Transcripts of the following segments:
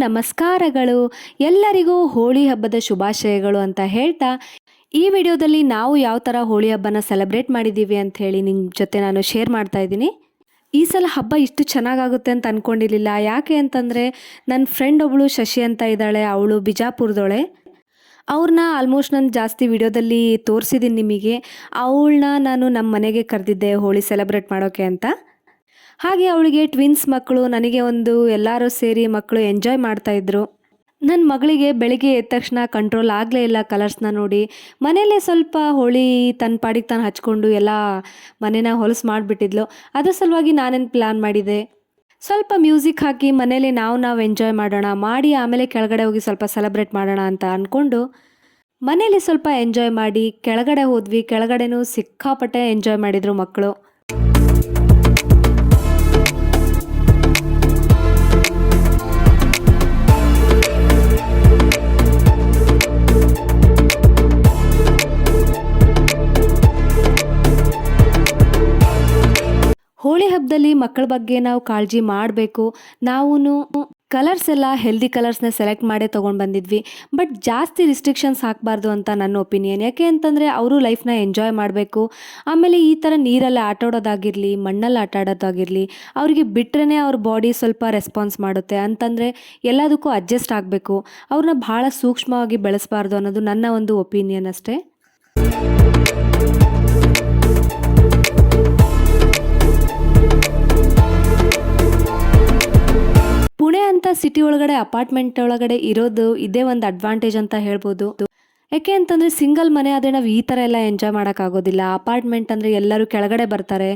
ನಮಸ್ಕಾರಗಳು. ಎಲ್ಲರಿಗೂ ಹೋಳಿ ಹಬ್ಬದ ಶುಭಾಶಯಗಳು ಅಂತ ಹೇಳ್ತಾ, ಈ ವಿಡಿಯೋದಲ್ಲಿ ನಾವು ಯಾವ ಥರ ಹೋಳಿ ಹಬ್ಬನ ಸೆಲೆಬ್ರೇಟ್ ಮಾಡಿದ್ದೀವಿ ಅಂತ ಹೇಳಿ ನಿಮ್ಮ ಜೊತೆ ನಾನು ಶೇರ್ ಮಾಡ್ತಾ ಇದ್ದೀನಿ. ಈ ಸಲ ಹಬ್ಬ ಇಷ್ಟು ಚೆನ್ನಾಗಾಗುತ್ತೆ ಅಂತ ಅಂದ್ಕೊಂಡಿರಲಿಲ್ಲ. ಯಾಕೆ ಅಂತಂದರೆ ನನ್ನ ಫ್ರೆಂಡ್ ಒಬ್ಬಳು ಶಶಿ ಅಂತ ಇದ್ದಾಳೆ, ಅವಳು ಬಿಜಾಪುರದವಳೆ. ಅವ್ರನ್ನ ಆಲ್ಮೋಸ್ಟ್ ನಾನು ಜಾಸ್ತಿ ವಿಡಿಯೋದಲ್ಲಿ ತೋರಿಸಿದ್ದೀನಿ ನಿಮಗೆ. ಅವಳನ್ನ ನಾನು ನಮ್ಮ ಮನೆಗೆ ಕರೆದಿದ್ದೆ ಹೋಳಿ ಸೆಲೆಬ್ರೇಟ್ ಮಾಡೋಕ್ಕೆ ಅಂತ. ಹಾಗೆ ಅವಳಿಗೆ ಟ್ವಿನ್ಸ್ ಮಕ್ಕಳು, ನನಗೆ ಒಂದು ಎಲ್ಲರೂ ಸೇರಿ ಮಕ್ಕಳು ಎಂಜಾಯ್ ಮಾಡ್ತಾಯಿದ್ರು. ನನ್ನ ಮಗಳಿಗೆ ಬೆಳಿಗ್ಗೆ ಎದ್ದ ತಕ್ಷಣ ಕಂಟ್ರೋಲ್ ಆಗಲೇ ಇಲ್ಲ ಕಲರ್ಸ್ನ ನೋಡಿ. ಮನೆಯಲ್ಲೇ ಸ್ವಲ್ಪ ಹೋಳಿ ತನ್ನ ಪಾಡಿಗೆ ತಾನು ಹಚ್ಕೊಂಡು ಎಲ್ಲ ಮನೇನ ಹೊಲಸು ಮಾಡಿಬಿಟ್ಟಿದ್ಲು. ಅದ್ರ ಸಲುವಾಗಿ ನಾನೇನು ಪ್ಲ್ಯಾನ್ ಮಾಡಿದೆ, ಸ್ವಲ್ಪ ಮ್ಯೂಸಿಕ್ ಹಾಕಿ ಮನೇಲಿ ನಾವು ಎಂಜಾಯ್ ಮಾಡೋಣ, ಮಾಡಿ ಆಮೇಲೆ ಕೆಳಗಡೆ ಹೋಗಿ ಸ್ವಲ್ಪ ಸೆಲೆಬ್ರೇಟ್ ಮಾಡೋಣ ಅಂತ ಅಂದ್ಕೊಂಡು ಮನೇಲಿ ಸ್ವಲ್ಪ ಎಂಜಾಯ್ ಮಾಡಿ ಕೆಳಗಡೆ ಹೋದ್ವಿ. ಕೆಳಗಡೆನೂ ಸಿಕ್ಕಾಪಟ್ಟೆ ಎಂಜಾಯ್ ಮಾಡಿದರು ಮಕ್ಕಳು. ಹೋಳಿ ಹಬ್ಬದಲ್ಲಿ ಮಕ್ಕಳ ಬಗ್ಗೆ ನಾವು ಕಾಳಜಿ ಮಾಡಬೇಕು. ನಾವು ಕಲರ್ಸ್ ಎಲ್ಲ ಹೆಲ್ದಿ ಕಲರ್ಸ್ನ ಸೆಲೆಕ್ಟ್ ಮಾಡೇ ತೊಗೊಂಡು ಬಂದಿದ್ವಿ. ಬಟ್ ಜಾಸ್ತಿ ರಿಸ್ಟ್ರಿಕ್ಷನ್ಸ್ ಹಾಕಬಾರ್ದು ಅಂತ ನನ್ನ ಒಪಿನಿಯನ್. ಯಾಕೆ ಅಂತಂದರೆ ಅವರು ಲೈಫ್ನ ಎಂಜಾಯ್ ಮಾಡಬೇಕು. ಆಮೇಲೆ ಈ ಥರ ನೀರಲ್ಲಿ ಆಟ ಆಡೋದಾಗಿರಲಿ, ಮಣ್ಣಲ್ಲಿ ಆಟ ಆಡೋದಾಗಿರಲಿ, ಅವರಿಗೆ ಬಿಟ್ರೇ ಅವ್ರ ಬಾಡಿ ಸ್ವಲ್ಪ ರೆಸ್ಪಾನ್ಸ್ ಮಾಡುತ್ತೆ. ಅಂತಂದರೆ ಎಲ್ಲದಕ್ಕೂ ಅಡ್ಜಸ್ಟ್ ಆಗಬೇಕು. ಅವ್ರನ್ನ ಭಾಳ ಸೂಕ್ಷ್ಮವಾಗಿ ಬೆಳೆಸಬಾರ್ದು ಅನ್ನೋದು ನನ್ನ ಒಂದು ಒಪಿನಿಯನ್ ಅಷ್ಟೇ. ಪುಣೆ ಅಂತ ಸಿಟಿ ಒಳಗಡೆ ಅಪಾರ್ಟ್ಮೆಂಟ್ ಒಳಗಡೆ ಇರೋದು ಇದೇ ಒಂದು ಅಡ್ವಾಂಟೇಜ್ ಅಂತ ಹೇಳ್ಬೋದು. ಯಾಕೆ ಅಂತಂದರೆ ಸಿಂಗಲ್ ಮನೆ ಆದರೆ ನಾವು ಈ ಥರ ಎಲ್ಲ ಎಂಜಾಯ್ ಮಾಡೋಕ್ಕಾಗೋದಿಲ್ಲ. ಅಪಾರ್ಟ್ಮೆಂಟ್ ಅಂದರೆ ಎಲ್ಲರೂ ಕೆಳಗಡೆ ಬರ್ತಾರೆ,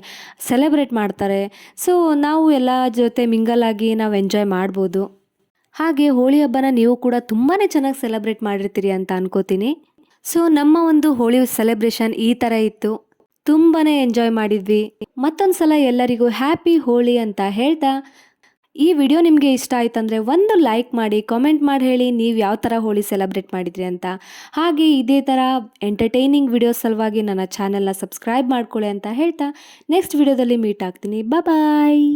ಸೆಲೆಬ್ರೇಟ್ ಮಾಡ್ತಾರೆ. ಸೊ ನಾವು ಎಲ್ಲ ಜೊತೆ ಮಿಂಗಲ್ ಆಗಿ ನಾವು ಎಂಜಾಯ್ ಮಾಡ್ಬೋದು. ಹಾಗೆ ಹೋಳಿ ಹಬ್ಬನ ನೀವು ಕೂಡ ತುಂಬಾ ಚೆನ್ನಾಗಿ ಸೆಲೆಬ್ರೇಟ್ ಮಾಡಿರ್ತೀರಿ ಅಂತ ಅನ್ಕೋತೀನಿ. ಸೊ ನಮ್ಮ ಒಂದು ಹೋಳಿ ಸೆಲೆಬ್ರೇಷನ್ ಈ ಥರ ಇತ್ತು. ತುಂಬಾ ಎಂಜಾಯ್ ಮಾಡಿದ್ವಿ. ಮತ್ತೊಂದು ಸಲ ಎಲ್ಲರಿಗೂ ಹ್ಯಾಪಿ ಹೋಳಿ ಅಂತ ಹೇಳ್ತಾ, ಈ ವಿಡಿಯೋ ನಿಮಗೆ ಇಷ್ಟ ಆಯ್ತಂದರೆ ಒಂದು ಲೈಕ್ ಮಾಡಿ, ಕಾಮೆಂಟ್ ಮಾಡಿ ಹೇಳಿ ನೀವು ಯಾವ ಥರ ಹೋಳಿ ಸೆಲೆಬ್ರೇಟ್ ಮಾಡಿದ್ರಿ ಅಂತ. ಹಾಗೆ ಇದೇ ಥರ ಎಂಟರ್ಟೈನಿಂಗ್ ವಿಡಿಯೋಸ್ ಸಲುವಾಗಿ ನನ್ನ ಚಾನೆಲ್ನ ಸಬ್ಸ್ಕ್ರೈಬ್ ಮಾಡ್ಕೊಳ್ಳಿ ಅಂತ ಹೇಳ್ತಾ ನೆಕ್ಸ್ಟ್ ವಿಡಿಯೋದಲ್ಲಿ ಮೀಟ್ ಆಗ್ತೀನಿ. ಬಾಯ್.